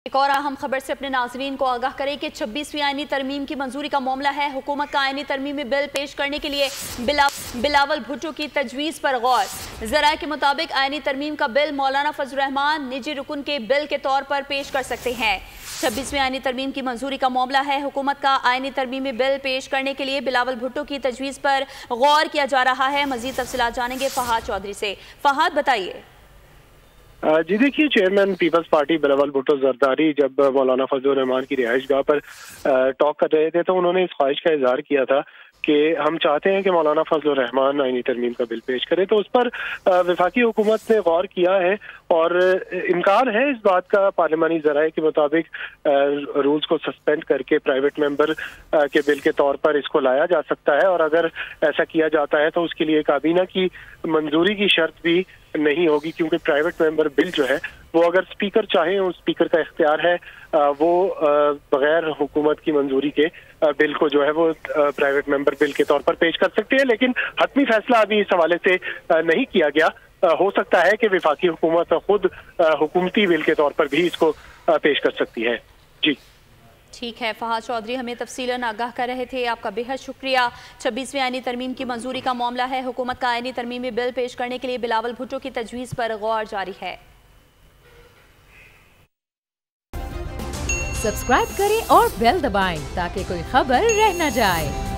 एक और अहम खबर से अपने नाजरीन को आगाह करें कि 26वीं आईनी तरमीम की मंजूरी का मामला है। हुकूमत का आईनी तरमीमी बिल पेश करने के लिए बिलावल भुट्टो की तजवीज़ पर गौर। ज़राए के मुताबिक आईनी तरमीम का बिल मौलाना फजल रहमान निजी रुकन के बिल के तौर पर पेश कर सकते हैं। 26वीं आईनी तरमीम की मंजूरी का मामला है। हुकूमत का आईनी तरमीमी बिल पेश करने के लिए बिलावल भुट्टो की तजवीज़ पर गौर किया जा रहा है। मजीद तफसीलात जानेंगे फहाद चौधरी से। फहाद, बताइए। जी देखिए, चेयरमैन पीपल्स पार्टी बिलावल भुट्टो जरदारी जब मौलाना फजल रहमान की रिहाइश गाह पर टॉक कर रहे थे तो उन्होंने इस ख्वाहिश का इजहार किया था कि हम चाहते हैं कि मौलाना फजल रहमान आईनी तरमीम का बिल पेश करे। तो उस पर वफाकी हुकूमत ने गौर किया है और इम्कान है इस बात का पार्लिमानी ज़राए के मुताबिक रूल्स को सस्पेंड करके प्राइवेट मेंबर के बिल के तौर पर इसको लाया जा सकता है। और अगर ऐसा किया जाता है तो उसके लिए काबीना की मंजूरी की शर्त भी नहीं होगी, क्योंकि प्राइवेट मेंबर बिल जो है वो अगर स्पीकर चाहे, उस स्पीकर का इख्तियार है वो बगैर हुकूमत की मंजूरी के बिल को जो है वो प्राइवेट मेंबर बिल के तौर पर पेश कर सकते हैं। लेकिन हतमी फैसला अभी इस हवाले से नहीं किया गया। हो सकता है कि वफाकी हुकूमत खुद हुकूमती बिल के तौर पर भी इसको पेश कर सकती है। जी ठीक है, फहाद चौधरी हमें तफसीलन आगाह कर रहे थे, आपका बेहद शुक्रिया। 26वीं आईनी तरमीम की मंजूरी का मामला है। हुकूमत का आईनी तरमीमी बिल पेश करने के लिए बिलावल भुट्टो की तजवीज़ पर गौर जारी है। सब्सक्राइब करें और बेल दबाएं ताकि कोई खबर रह न जाए।